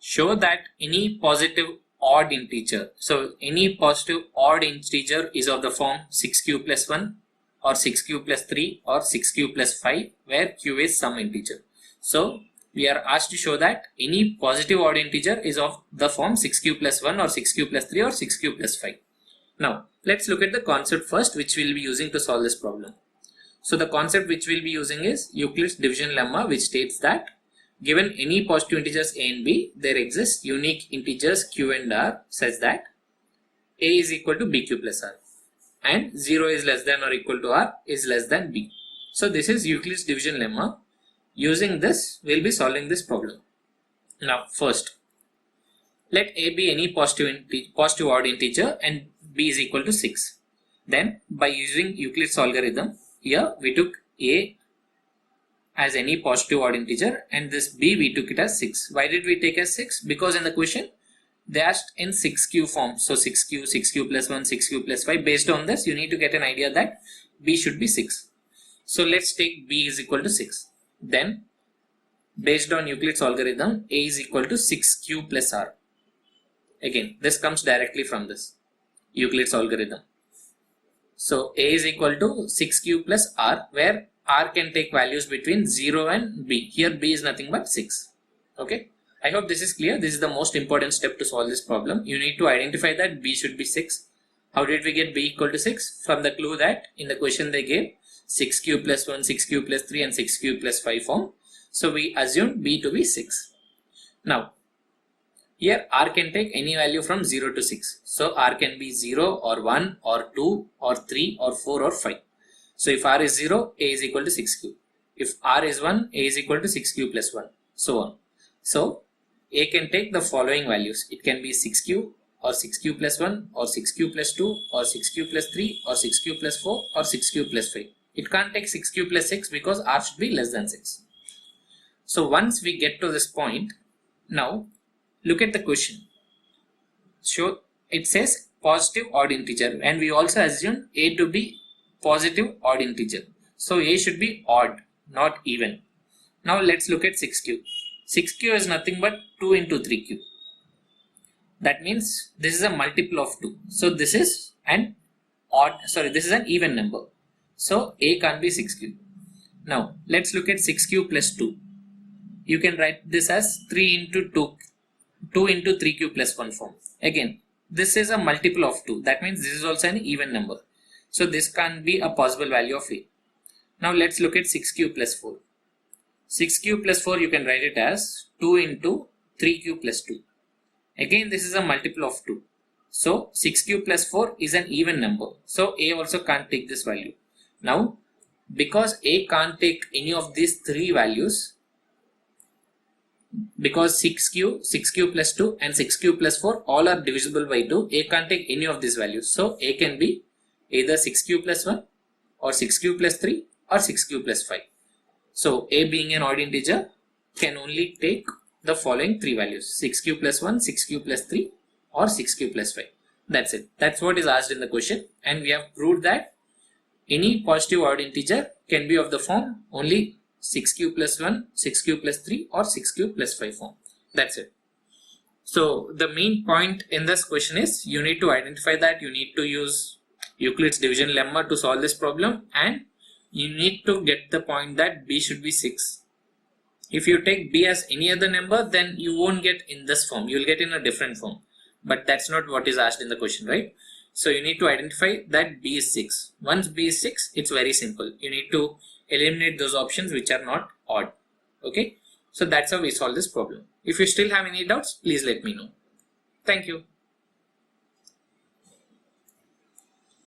show that any positive odd integer, so any positive odd integer is of the form 6q plus 1 or 6q plus 3 or 6q plus 5, where q is some integer. So we are asked to show that any positive odd integer is of the form 6q plus 1 or 6q plus 3 or 6q plus 5. Now let's look at the concept first, which we'll be using to solve this problem. So the concept which we'll be using is Euclid's division lemma, which states that given any positive integers a and b, there exist unique integers q and r such that a is equal to bq plus r and 0 is less than or equal to r is less than b. So this is Euclid's division lemma. Using this, we'll be solving this problem. Now first, let a be any positive odd integer and b is equal to 6. Then by using Euclid's algorithm, here we took a as any positive odd integer and this b we took it as 6. Why did we take as 6? Because in the question they asked in 6q form. So 6q plus 1, 6q plus 5. Based on this, you need to get an idea that b should be 6. So let's take b is equal to 6. Then based on Euclid's algorithm, a is equal to 6q plus r. Again, this comes directly from this Euclid's algorithm. So a is equal to 6q plus r, where r can take values between 0 and b. Here b is nothing but 6. Okay, I hope this is clear. This is the most important step to solve this problem. You need to identify that b should be 6. How did we get b equal to 6? From the clue that in the question they gave 6q plus 1, 6q plus 3 and 6q plus 5 form. So we assume b to be 6. Now here r can take any value from 0 to 6. So r can be 0 or 1 or 2 or 3 or 4 or 5. So if r is 0, a is equal to 6q. If r is 1, a is equal to 6q plus 1, so on. So a can take the following values. It can be 6q or 6q plus 1 or 6q plus 2 or 6q plus 3 or 6q plus 4 or 6q plus 5. It can't take 6q plus 6 because r should be less than 6. So once we get to this point, now look at the question. So it says positive odd integer and we also assume a to be positive odd integer. So a should be odd, not even. Now let's look at 6q. 6q is nothing but 2 into 3q. That means this is a multiple of 2. So this is an this is an even number. So a can't be 6q. Now let's look at 6q plus 2. You can write this as 3 into 2 into 3q plus 1 form. Again, this is a multiple of 2. That means this is also an even number. So this can be a possible value of a. Now let's look at 6q plus 4. 6q plus 4 you can write it as 2 into 3q plus 2. Again, this is a multiple of 2. So 6q plus 4 is an even number. So a also can't take this value. Now because a can't take any of these three values, because 6q plus 2 and 6q plus 4 all are divisible by 2, a can't take any of these values. So a can be either 6q plus 1 or 6q plus 3 or 6q plus 5. So a being an odd integer can only take the following three values: 6q plus 1, 6q plus 3 or 6q plus 5. That's it. That's what is asked in the question, and we have proved that any positive odd integer can be of the form only 6q plus 1, 6q plus 3 or 6q plus 5 form. That's it. So the main point in this question is you need to identify that you need to use Euclid's division lemma to solve this problem, and you need to get the point that b should be 6. If you take b as any other number, then you won't get in this form. You will get in a different form. But that's not what is asked in the question, right? So you need to identify that b is 6. Once b is 6, it's very simple. You need to eliminate those options which are not odd. Okay? So that's how we solve this problem. If you still have any doubts, please let me know. Thank you.